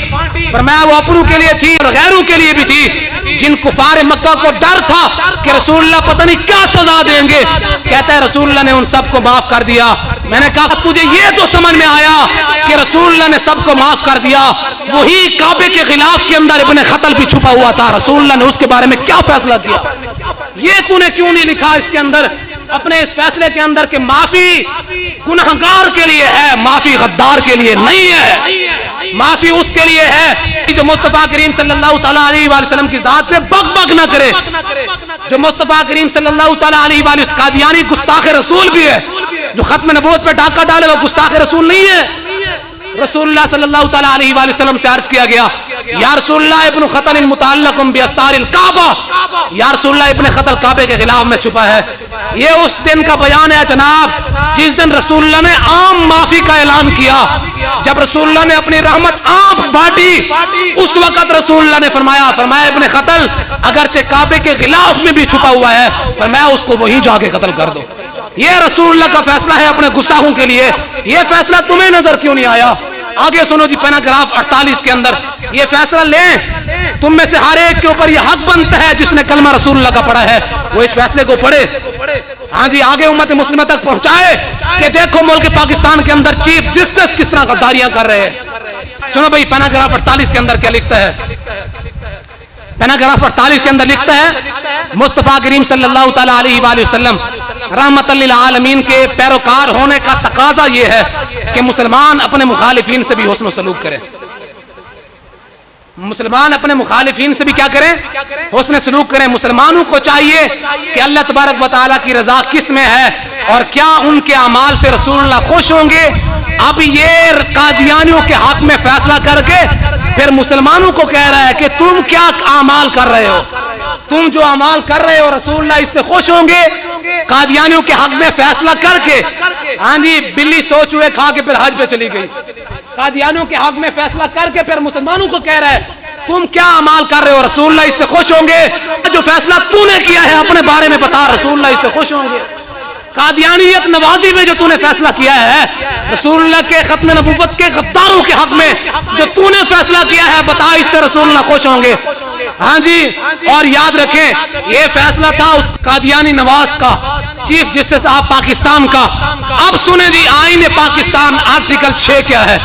فرمایا وہ اپنوں کے لیے تھی اور غیروں کے لیے بھی تھی. جن کفار مکہ کو ڈر تھا کہ رسول اللہ پتہ نہیں کیا سزا دیں گے, کہتا ہے رسول اللہ نے ان سب کو معاف کر دیا. میں نے کہا تجھے یہ تو سمجھ میں آیا کہ رسول اللہ نے سب کو معاف کر دیا, وہی کعبے کے غلاف کے اندر ابن خطل بھی چھپا ہوا تھا, رسول اللہ نے اس کے بارے میں کیا فیصلہ کیا؟ یہ تو نے کیوں نہیں لکھا اس کے اندر اپنے اس فیصلے کے اندر کہ معافی گنہگار کے لیے ہے, معافی غدار کے لیے نہیں ہے. معافی اس کے لیے ہے جو مصطفیٰ کریم صلی اللہ تعالیٰ علیہ وآلہ وسلم کی ذات پہ بغ بغ نہ کرے, جو مصطفیٰ کریم صلی اللہ تعالیٰ علیہ وآلہ وسلم قادیانی گستاخ رسول بھی ہے, جو ختم نبوت پہ ڈاکہ ڈالے وہ گستاخ رسول نہیں ہے. رسول اللہ صلی اللہ تعالیٰ علیہ وآلہ وسلم سے عرض کیا گیا یا رسول اللہ ابن خطل المتعلق باستار الکعبہ, یا رسول اللہ ابن خطل کعبے کے غلاف میں چھپا ہے. یہ اس دن کا بیان ہے جناب جس دن رسول اللہ نے عام معافی کا اعلان کیا. جب رسول اللہ نے اپنی رحمت عام بانٹی اس وقت رسول اللہ نے فرمایا ابن خطل اگرچہ کعبے کے غلاف میں بھی چھپا ہوا ہے فرمایا اس کو وہیں جا کے قتل کر دو. یہ رسول اللہ کا فیصلہ ہے اپنے گستاخوں کے لیے. یہ فیصلہ تمہیں نظر کیوں نہیں آیا؟ آگے سنو جی, پیراگراف 48 کے اندر یہ فیصلہ لیں, تم میں سے ہر ایک کے اوپر یہ حق بنتا ہے جس نے کلمہ رسول اللہ کا پڑھا ہے وہ اس فیصلے کو پڑھے. ہاں جی, آگے امت مسلمہ تک پہنچائے کہ دیکھو ملک پاکستان کے اندر چیف جسٹس کس طرح غداریاں کر رہے ہیں. سنو بھائی پیراگراف 48 کے اندر کیا لکھتا ہے. پیراگراف 48 کے اندر لکھتا ہے مصطفیٰ کریم صلی اللہ تعالیٰ علیہ وآلہ وسلم رحمت للعالمین کے پیروکار ہونے کا تقاضا یہ ہے کہ مسلمان اپنے مخالفین سے بھی حسن و سلوک کریں. مسلمان اپنے مخالفین سے بھی کیا کریں؟ حسن سلوک کریں. مسلمانوں کو چاہیے کہ اللہ تبارک و تعالیٰ کی رضا کس میں ہے اور کیا ان کے اعمال سے رسول اللہ خوش ہوں گے. اب یہ قادیانیوں کے حق میں فیصلہ کر کے پھر مسلمانوں کو کہہ رہا ہے کہ تم کیا اعمال کر رہے ہو, تم جو اعمال کر رہے ہو رسول اللہ اس سے خوش ہوں گے. قادیانیوں کے حق میں فیصلہ کر کے, ہاں جی, بلی سو چوہے کھا کے پھر حج پہ چلی گئی. قادیانیوں کے حق میں فیصلہ کر کے پھر مسلمانوں کو کہہ رہا ہے تم کیا اعمال کر رہے ہو, رسول اللہ اس سے خوش ہوں گے. جو فیصلہ تو نے کیا ہے اپنے بارے میں بتا, رسول اللہ اس سے خوش ہوں گے. قادیانیت نوازی میں جو تو نے فیصلہ کیا ہے رسول اللہ کے ختم نبوت کے غداروں کے حق میں جو تو نے فیصلہ کیا ہے بتا اس سے رسول اللہ خوش ہوں گے. ہاں جی, اور یاد رکھیں یہ فیصلہ تھا اس قادیانی نواز کا, چیف جسٹس آف پاکستان کا. اب سنیں جی آئین پاکستان آرٹیکل 6 کیا ہے.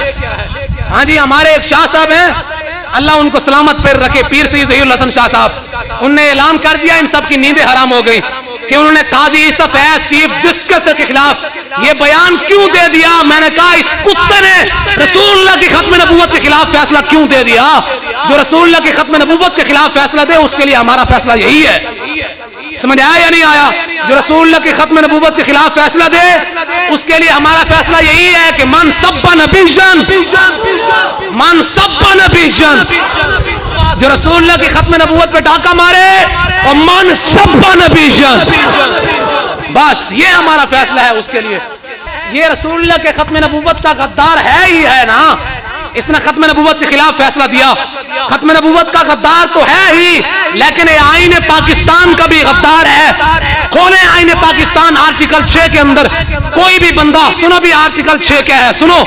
ہاں جی, ہمارے ایک شاہ صاحب ہیں اللہ ان کو سلامت پر رکھے, پیر سید ظہیر الحسن شاہ صاحب, انہوں نے اعلان کر دیا ان سب کی نیندیں حرام ہو گئی کہ انہوں نے قاضی یوسف ہے چیف جسٹس کے خلاف یہ بیان کیوں دے دیا. میں نے کہا اس کتے نے رسول اللہ کی ختم نبوت کے خلاف فیصلہ کیوں دے دیا. جو رسول اللہ کی ختم نبوت کے خلاف فیصلہ دے اس کے لیے ہمارا فیصلہ یہی ہے. سمجھ آیا یا نہیں آیا؟ جو رسول اللہ کی ختم نبوت کے خلاف فیصلہ دے اس کے لیے ہمارا فیصلہ یہی ہے کہ من سب نبیشن, من سب نبیشن, جو رسول اللہ کی ختم نبوت پہ ڈاکہ مارے اور من سب نبیشن, بس یہ ہمارا فیصلہ ہے اس کے لیے. یہ رسول اللہ کے ختم نبوت کا غدار ہے ہی ہے نا, اس نے ختم نبوت کے خلاف فیصلہ دیا. ختم نبوت کا غدار تو ہے ہی لیکن یہ آئین پاکستان کا بھی غدار ہے. کھولیں آئین پاکستان آرٹیکل 6 کے اندر, کوئی بھی بندہ سنو بھی آرٹیکل 6 کیا ہے, سنو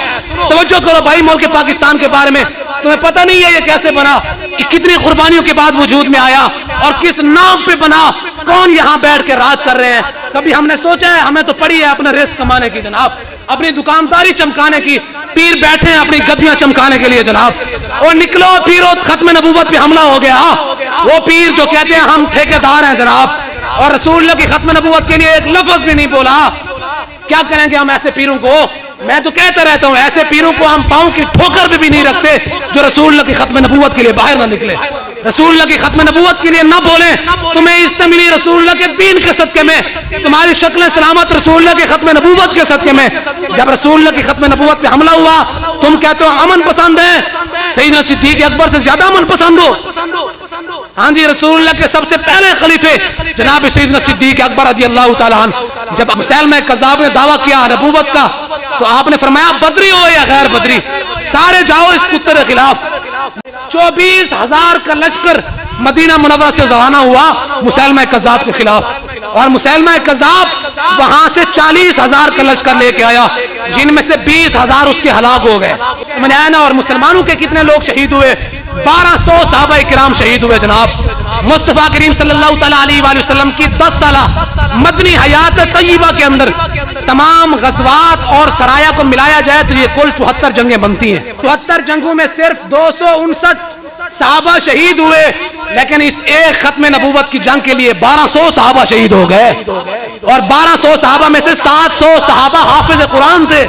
توجہ کرو بھائی. ملک پاکستان کے بارے میں تمہیں پتہ نہیں ہے یہ کیسے بنا, کتنی قربانیوں کے بعد وجود میں آیا اور کس نام پہ بنا, کون یہاں بیٹھ کے راج کر رہے ہیں. کبھی ہم نے سوچا ہے؟ ہمیں تو پڑی ہے اپنا رزق کمانے کی جناب, اپنی دکانداری چمکانے کی. پیر بیٹھے ہیں اپنی گدیاں چمکانے کے لیے جناب, اور نکلو پیرو ختم نبوت پہ حملہ ہو گیا. وہ پیر جو کہتے ہیں ہم ٹھیکیدار ہیں جناب اور رسول اللہ کی ختم نبوت کے لیے ایک لفظ بھی نہیں بولا. کیا کریں گے ہم ایسے پیروں کو؟ میں تو کہتا رہتا ہوں ایسے پیروں کو ہم پاؤں کی ٹھوکر بھی نہیں رکھتے جو رسول اللہ کی ختم نبوت کے لیے باہر نہ نکلے, رسول اللہ کی ختم نبوت کے لیے نہ بولیں. تمہیں عزت ملی رسول اللہ کے دین کے صدقے میں, تمہاری شکل سلامت رسول اللہ کی ختم نبوت کے صدقے میں. جب رسول اللہ کی ختم نبوت پہ حملہ ہوا تم کہتے ہو امن پسند ہے, سیدنا صدیق اکبر سے زیادہ امن پسند ہو. ہاں جی, رسول اللہ کے سب سے پہلے خلیفے جناب سیدنا صدیق اکبر رضی اللہ تعالیٰ عنہ جب مسیلمہ کذاب نے دعویٰ کیا نبوت کا تو آپ نے فرمایا بدری ہو یا غیر بدری سارے جاؤ اس کتے کے خلاف. 24,000 کا لشکر مدینہ منورہ سے روانہ ہوا مسیلمہ کذاب کے خلاف، اور مسیلمہ کذاب وہاں سے 40,000 کا لشکر لے کے آیا، جن میں سے 20,000 اس کے ہلاک ہو گئے، سمجھ آیا نا؟ اور مسلمانوں کے کتنے لوگ شہید ہوئے؟ 1200 صحابہ کرام شہید ہوئے جناب۔ مصطفیٰ کریم صلی اللہ تعالیٰ علیہ وآلہ وسلم کی 10 سالہ مدنی حیات طیبہ کے اندر تمام غزوات اور سرایا کو ملایا جائے تو یہ کل 74 جنگیں بنتی ہیں۔ 74 جنگوں میں صرف 259 صحابہ شہید ہوئے، لیکن اس ایک ختم نبوت کی جنگ کے لیے 1200 صحابہ شہید ہو گئے، اور 1200 صحابہ میں سے 700 صحابہ حافظ قرآن تھے،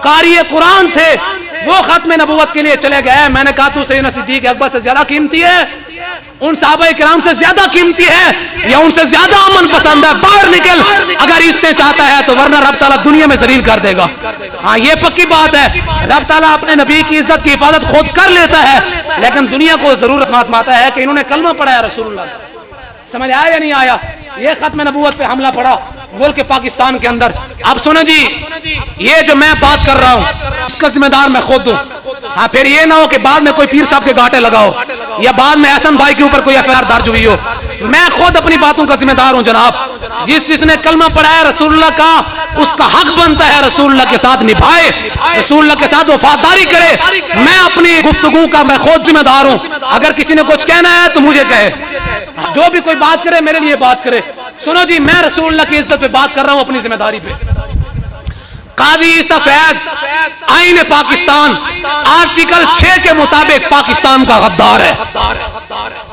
قاری قرآن تھے، وہ ختم نبوت کے لیے چلے گئے۔ میں نے کہا تو سیدنا صدیق اکبر سے زیادہ قیمتی ہے، ان صحابہ کرام سے زیادہ قیمتی ہے، یا ان سے زیادہ امن پسند ہے؟ باہر نکل، اگر اس نے چاہتا ہے تو، ورنہ رب تعالیٰ دنیا میں ذلیل کر دے گا۔ ہاں یہ پکی بات ہے، رب تعالیٰ اپنے نبی کی عزت کی حفاظت خود کر لیتا ہے، لیکن دنیا کو ضرور سمجھاتا ہے کہ انہوں نے کلمہ پڑھا ہے رسول اللہ۔ سمجھ آیا یا نہیں آیا؟ یہ ختم نبوت پہ حملہ پڑا ملک پاکستان کے اندر۔ اب سنیں جی، یہ جو میں بات کر رہا ہوں اس کا ذمہ دار میں خود ہوں۔ ہاں پھر یہ نہ ہو کہ بعد میں کوئی پیر صاحب کے گاٹے لگاؤ، یا بعد میں احسن بھائی کے اوپر کوئی FIR درج ہوئی ہو۔ میں خود اپنی باتوں کا ذمہ دار ہوں جناب۔ جس نے کلمہ پڑھا ہے رسول اللہ کا، اس کا حق بنتا ہے رسول اللہ کے ساتھ نبھائے، رسول اللہ کے ساتھ وفاداری کرے۔ میں اپنی گفتگو کا میں خود ذمہ دار ہوں، اگر کسی نے کچھ کہنا ہے تو مجھے کہے، جو بھی کوئی بات کرے میرے لیے بات کرے۔ سنو جی، میں رسول اللہ کی عزت پہ بات کر رہا ہوں اپنی ذمہ داری پہ۔ قاضی عیسیٰ فیض آئین پاکستان آرٹیکل 6 کے مطابق پاکستان کا غدار ہے۔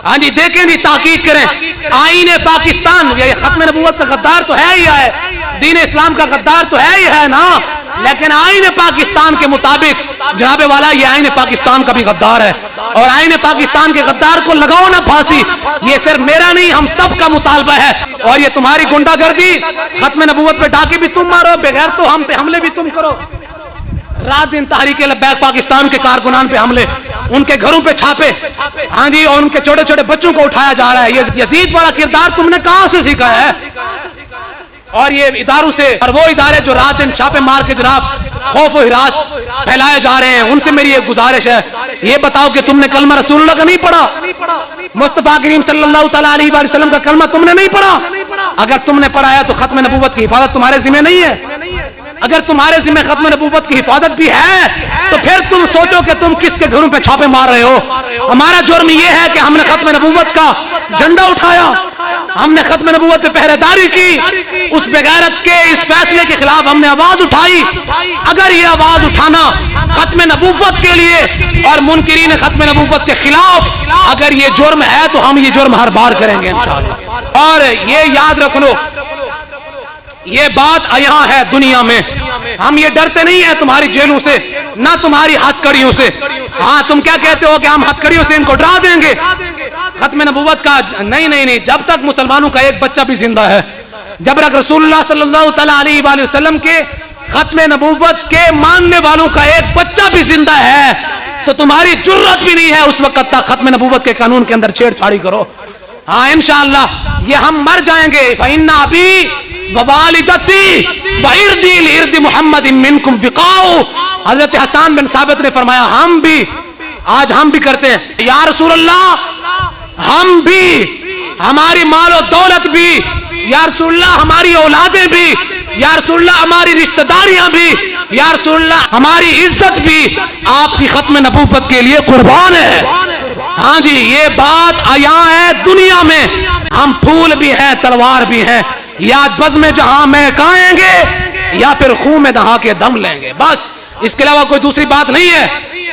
ہاں جی دیکھیں جی، تحقیق کریں، آئین پاکستان، یہ ختم نبوت کا غدار تو ہے ہی ہے، دین اسلام کا غدار تو ہے ہی ہے نا، لیکن آئین پاکستان کے مطابق جناب والا یہ آئین پاکستان کا بھی غدار ہے، اور آئین پاکستان کے غدار کو لگاؤ نا پھانسی۔ یہ صرف میرا نہیں، ہم سب کا مطالبہ ہے، اور یہ تمہاری گنڈا گردی، ختم نبوت پہ ڈاکے بھی تم مارو، بغیر تو ہم پہ حملے بھی تم کرو، رات دن تحریک لبیک پاکستان کے کارکنان پہ حملے، ان کے گھروں پہ چھاپے، ہاں جی، اور ان کے چھوٹے چھوٹے بچوں کو اٹھایا جا رہا ہے۔ یہ یزید والا کردار تم نے کہاں سے سیکھا ہے؟ اور یہ اداروں سے، اور وہ ادارے جو رات دن چھاپے مار کے جناب خوف و ہراس پھیلائے جا رہے ہیں، ان سے میری ایک گزارش ہے، یہ بتاؤ کہ تم نے کلمہ رسول اللہ کا نہیں پڑھا؟ مصطفیٰ کریم صلی اللہ تعالیٰ علیہ وآلہ وسلم کا کلمہ تم نے نہیں پڑھا؟ اگر تم نے پڑھا ہے تو ختم نبوت کی حفاظت تمہارے ذمہ نہیں ہے؟ اگر تمہارے ذمہ ختم نبوت کی حفاظت بھی ہے تو پھر تم سوچو کہ تم کس کے گھروں پہ چھاپے مار رہے ہو۔ ہمارا جرم یہ ہے کہ ہم نے ختم نبوت کا جھنڈا اٹھایا، ہم نے ختم نبوت پہ پہرے داری کی، اس بغیرت کے اس فیصلے کے خلاف ہم نے آواز اٹھائی۔ اگر یہ آواز اٹھانا ختم نبوت کے لیے اور منکرین ختم نبوت کے خلاف اگر یہ جرم ہے تو ہم یہ جرم ہر بار کریں گے انشاءاللہ۔ اور یہ یاد رکھ لو، یہ بات یہاں ہے دنیا میں، ہم یہ ڈرتے نہیں ہیں تمہاری جیلوں سے، نہ تمہاری ہتھ کڑیوں سے۔ ہاں تم کیا کہتے ہو کہ ہم ہتھ کڑیوں سے ان کو ڈرا دیں گے؟ ختم نبوت کا نہیں، جب تک مسلمانوں کا ایک بچہ بھی زندہ ہے، جب تک رسول اللہ صلی اللہ تعالیٰ علیہ وآلہ وسلم کے ختم نبوت کے ماننے والوں کا ایک بچہ بھی زندہ ہے، تو تمہاری جرت بھی نہیں ہے اس وقت تک ختم نبوت کے قانون کے اندر چھیڑ چھاڑی کرو۔ ہاں انشاءاللہ یہ ہم مر جائیں گے۔ فَإِنَّ أَبِي وَوَالِدَتِي وَإِرْدِي لِإِرْدِ مُحَمَّدٍ مِّنْكُمْ فِقَاءُ۔ حضرت حسان بن ثابت نے فرمایا ہم بھی آج ہم بھی کرتے ہیں، یا رسول اللہ ہم بھی، ہماری مال و دولت بھی، یا رسول اللہ ہماری اولادیں بھی، یا رسول اللہ ہماری رشتہ داریاں بھی، یا رسول اللہ ہماری عزت بھی آپ کی ختم نبوت کے لیے قربان ہے۔ ہاں جی یہ بات یہاں ہے دنیا میں، ہم پھول بھی ہیں تلوار بھی ہیں، یا بزم جہاں میں کھائیں گے یا پھر خون میں دہا کے دم لیں گے، بس اس کے علاوہ کوئی دوسری بات نہیں ہے۔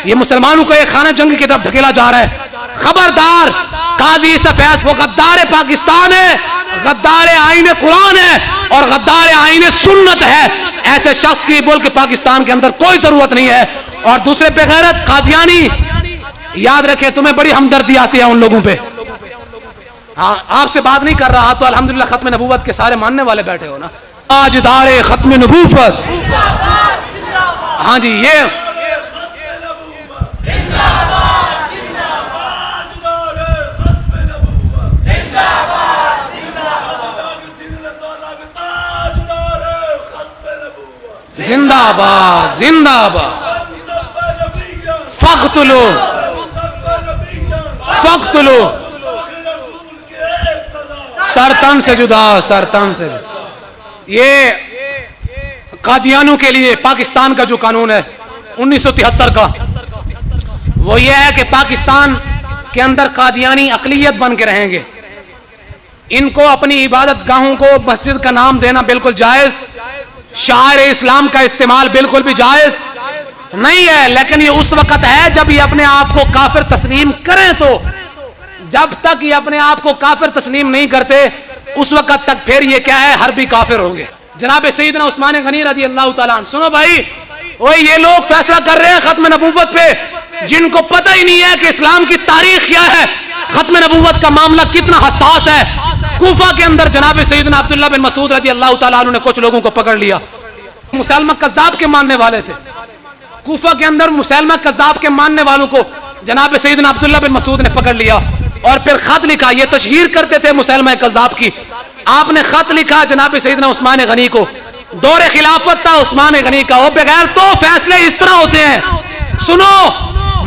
یہ مسلمانوں کو ایک خانہ جنگ کی طرف دھکیلا جا رہا ہے۔ خبردار، قاضی عیسیٰ فیض وہ غدار پاکستان ہے، غدار آئین قرآن ہے اور غدار آئین سنت ہے۔ ایسے شخص کی ملک پاکستان کے اندر کوئی ضرورت نہیں ہے۔ اور دوسرے بے غیرت قادیانی، یاد رکھے تمہیں بڑی ہمدردی آتی ہے ان لوگوں پہ۔ ہاں آپ سے بات نہیں کر رہا تو الحمدللہ ختم نبوت کے سارے ماننے والے بیٹھے ہو نا۔ تاجدار ختم نبوت، ہاں جی یہ زندہ باد زندہ باد، فقتلو فقتلو سر تن سے جدا، سر تن سے جدا۔ یہ قادیانیوں کے لیے پاکستان کا جو قانون ہے 1973 کا، وہ یہ ہے کہ پاکستان کے اندر قادیانی اقلیت بن کے رہیں گے۔ ان کو اپنی عبادت گاہوں کو مسجد کا نام دینا بالکل جائز، شعائر اسلام کا استعمال بالکل بھی جائز نہیں ہے، لیکن یہ اس وقت ہے جب یہ اپنے آپ کو کافر تسلیم کریں۔ تو جب تک یہ اپنے آپ کو کافر تسلیم نہیں کرتے اس وقت تک پھر یہ کیا ہے، حربی کافر ہوں گے۔ جناب سیدنا عثمان غنی رضی اللہ تعالیٰ عنہ، سنو بھائی، وہ یہ لوگ فیصلہ کر رہے ہیں ختم نبوت پہ، جن کو پتہ ہی نہیں ہے کہ اسلام کی تاریخ کیا ہے، ختم نبوت کا معاملہ کتنا حساس ہے۔ کوفہ کے اندر جناب سیدنا عبداللہ بن مسعود رضی اللہ تعالیٰ عنہ نے کچھ لوگوں کو پکڑ لیا، مسلمہ کذاب کے ماننے والے تھے۔ کوفہ کے اندر مسلمہ کذاب کے ماننے والوں کو جناب سیدنا عبداللہ بن مسعود نے پکڑ لیا اور پھر خط لکھا۔ یہ تشہیر کرتے تھے مسلمہ کذاب کی۔ آپ نے خط لکھا جناب سیدنا عثمان غنی کو، دور خلافت تھا عثمان غنی کا، وہ بغیر تو فیصلے اس طرح ہوتے ہیں۔ سنو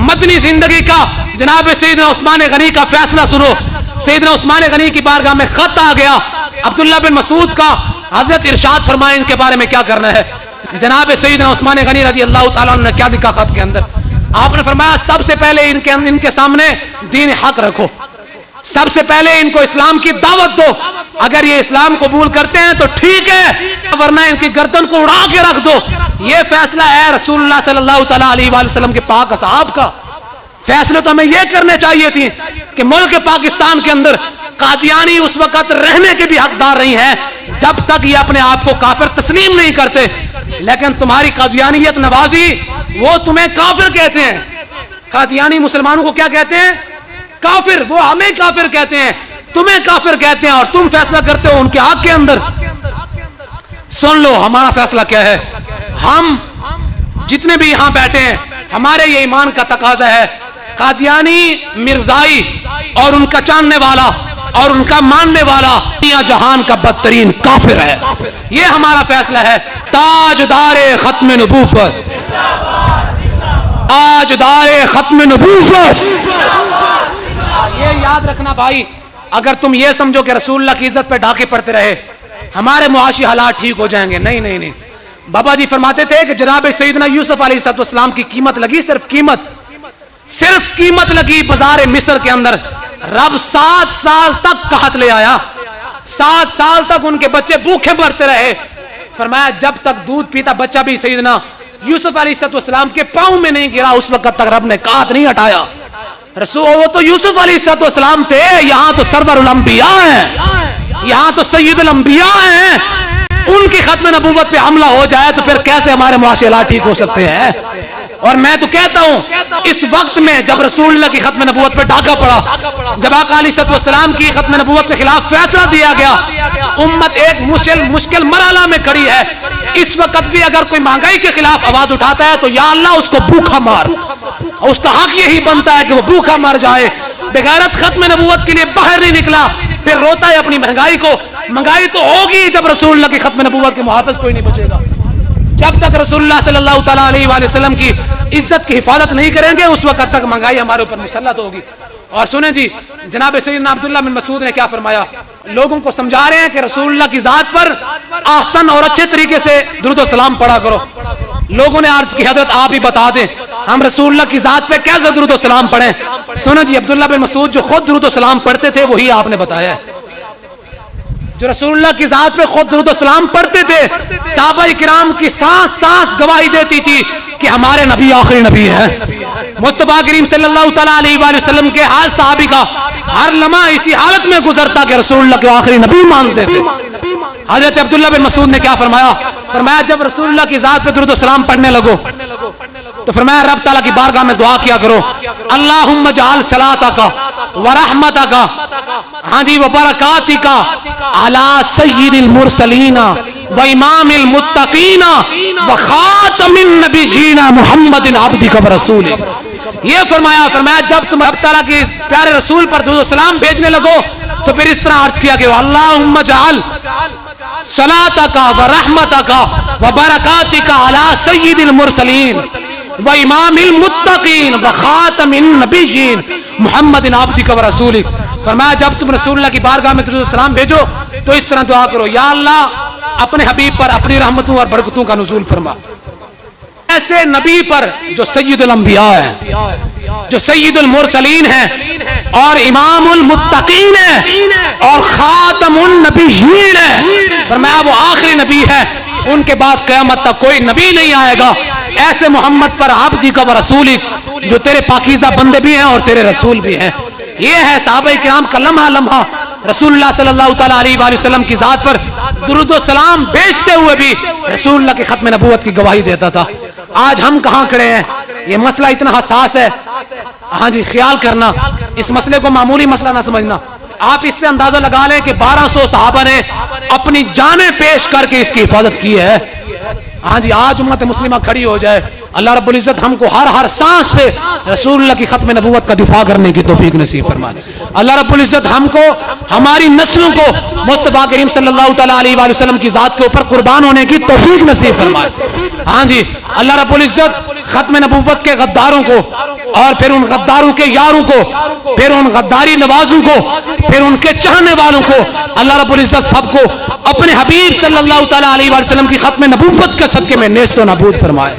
مدنی زندگی کا جناب سیدنا عثمان غنی کا فیصلہ سنو۔ سیدنا عثمان غنی کی بارگاہ میں خط آ گیا عبداللہ بن مسعود کا، حضرت ارشاد فرمائے ان کے بارے میں کیا کرنا ہے۔ جناب سیدنا عثمان غنی رضی اللہ تعالیٰ عنہ نے کیا لکھا خط کے اندر؟ آپ نے فرمایا سب سے پہلے ان کے سامنے دین حق رکھو، سب سے پہلے ان کو اسلام کی دعوت دو، اگر یہ اسلام قبول کرتے ہیں تو ٹھیک ہے، ورنہ ان کی گردن کو اڑا کے رکھ دو۔ یہ فیصلہ ہے رسول اللہ صلی اللہ تعالیٰ علیہ وآلہ وسلم کے پاک اصحاب کا۔ فیصلے تو ہمیں یہ کرنے چاہیے تھی کہ ملک پاکستان کے اندر قادیانی اس وقت رہنے کے بھی حقدار نہیں ہے جب تک یہ اپنے آپ کو کافر تسلیم نہیں کرتے، لیکن تمہاری قادیانیت نوازی وہ تمہیں کافر کہتے ہیں۔ قادیانی مسلمانوں کو کیا کہتے ہیں؟ کافر۔ وہ ہمیں کافر کہتے ہیں، تمہیں کافر کہتے ہیں، اور تم فیصلہ کرتے ہو ان کے حق کے اندر۔ سن لو ہمارا فیصلہ کیا ہے۔ ہم جتنے بھی یہاں بیٹھے ہیں، ہمارے یہ ایمان کا تقاضا ہے، قادیانی مرزائی اور ان کا چاننے والا اور ان کا ماننے والا دنیا جہان کا بدترین کافر ہے۔ یہ ہمارا فیصلہ ہے۔ تاجدار ختم نبوت، تاجدار ختم نبوت۔ یہ یاد رکھنا بھائی، اگر تم یہ سمجھو کہ رسول اللہ کی عزت پہ ڈاکے پڑتے رہے ہمارے معاشی حالات ٹھیک ہو جائیں گے، نہیں نہیں نہیں۔ بابا جی فرماتے تھے کہ جناب سیدنا یوسف علیہ السلام کی قیمت لگی، صرف قیمت لگی بازار مصر کے اندر۔ رب 7 سال تک قحط لے آیا، 7 سال تک ان کے بچے بھوکے مرتے رہے۔ فرمایا جب تک دودھ پیتا بچہ بھی سیدنا یوسف علیہ السلام کے پاؤں میں نہیں گرا اس وقت تک رب نے قحط نہیں ہٹایا۔ رسول وہ تو یوسف علیہ السلام تھے، یہاں تو سردار الانبیاء ہیں، یہاں تو سید الانبیاء ہیں۔ ان کی ختم نبوت پہ حملہ ہو جائے تو پھر کیسے ہمارے معاشرات ٹھیک ہو سکتے ہیں؟ اور میں تو کہتا ہوں اس وقت میں جب رسول اللہ کی ختم نبوت پہ ڈاکہ پڑا، جب آقا علیہ السلام کی ختم نبوت کے خلاف فیصلہ دیا گیا، امت ایک مشکل مرحلہ میں کھڑی ہے۔ اس وقت بھی اگر کوئی مہنگائی کے خلاف آواز اٹھاتا ہے تو یا اللہ اس کو بھوکا مار، اس کا حق یہی بنتا ہے کہ وہ بھوکا مر جائے۔ بغیرت ختم نبوت کے لیے باہر نہیں نکلا، پھر روتا ہے اپنی مہنگائی کو۔ مہنگائی تو ہوگی جب رسول اللہ کی ختم نبوت کے محافظ کوئی نہیں بچے گا۔ جب تک رسول اللہ صلی اللہ تعالیٰ علیہ وآلہ وسلم کی عزت کی حفاظت نہیں کریں گے اس وقت تک مہنگائی ہمارے اوپر مسلط ہوگی۔ اور سنیں جی، جناب سیدنا عبداللہ بن مسعود نے کیا فرمایا؟ لوگوں کو سمجھا رہے ہیں کہ رسول اللہ کی ذات پر احسن اور اچھے طریقے سے درود و سلام پڑھا کرو۔ لوگوں نے عرض کی حضرت آپ ہی بتا دیں ہم رسول اللہ کی ذات پہ کیسے درود و سلام پڑھیں؟ سنیں جی، عبداللہ بن مسعود جو خود درود و سلام پڑھتے تھے وہی آپ نے بتایا ہے۔ جو رسول اللہ کی ذات پہ خود درود و سلام پڑھتے تھے، صحابہ کرام کی سانس سانس گواہی دیتی تھی کہ ہمارے نبی آخری نبی ہیں۔ مصطفیٰ کریم صلی اللہ تعالیٰ علیہ وآلہ وسلم کے ہر صحابی کا ہر لمحہ اسی حالت میں گزرتا کہ رسول اللہ کے آخری نبی مانتے تھے۔ حضرت عبداللہ بن مسعود نے کیا فرمایا؟ فرمایا جب رسول اللہ کی ذات پہ درود و سلام پڑھنے لگو تو فرمایا رب تعالیٰ کی بارگاہ میں دعا کیا کرو، اللہم اجعل صلاتک ورحمتک وبرکاتک علی سید المرسلین وامام المتقین وخاتم النبیین محمد عبدک ورسولک۔ یہ فرمایا جب تم رب تعالیٰ کی پیارے رسول پر درود و سلام بھیجنے لگو تو پھر اس طرح عرض کیا کہ اللہم اجعل صلاتک ورحمتک وبرکاتک علی سید المرسلین وامام المتقین وخاتم النبیین محمد عبدک ورسولک۔ فرمایا جب تم رسول اللہ کی بارگاہ میں درود و سلام بھیجو تو اس طرح دعا کرو، یا اللہ اپنے حبیب پر اپنی رحمتوں اور برکتوں کا نزول فرما، ایسے نبی پر جو سید الانبیاء ہے، جو سید المرسلین ہے اور امام المتقین ہے اور خاتم النبیین ہے، فرمایا وہ آخری نبی ہے، ان کے بعد قیامت تک کوئی نبی نہیں آئے گا، ایسے محمد پر عبدک و رسولک جو تیرے پاکیزہ بندے بھی ہیں اور تیرے رسول بھی ہیں۔ یہ ہے صحابہ کرام کا لمحہ لمحہ رسول اللہ صلی اللہ تعالیٰ علیہ وآلہ وسلم کی ذات پر درود و سلام بیچتے ہوئے بھی رسول اللہ کے ختم نبوت کی گواہی دیتا تھا۔ آج ہم کہاں کھڑے ہیں؟ یہ مسئلہ اتنا حساس ہے، ہاں جی خیال کرنا، اس مسئلے کو معمولی مسئلہ نہ سمجھنا۔ آپ اس سے اندازہ لگا لیں کہ 1200 صحابہ نے اپنی جانیں پیش کر کے اس کی حفاظت کی ہے۔ ہاں جی آج امت مسلمہ کھڑی ہو جائے، اللہ رب العزت ہم کو ہر سانس پہ رسول اللہ کی ختم نبوت کا دفاع کرنے کی توفیق نصیب فرمائے۔ اللہ رب العزت ہم کو ہماری نسلوں کو مصطفیٰ کریم صلی اللہ تعالیٰ علیہ وآلہ وسلم کی ذات کے اوپر قربان ہونے کی توفیق نصیب فرمائے۔ ہاں جی اللہ رب العزت ختم نبوت کے غداروں کو اور پھر ان غداروں کے یاروں کو، پھر ان غداری نوازوں کو، پھر ان کے چاہنے والوں کو اللہ رب العزت سب کو اپنے حبیب صلی اللہ تعالیٰ علیہ وآلہ وسلم کی ختم نبوت کے صدقے میں نیست و نابود فرمائے۔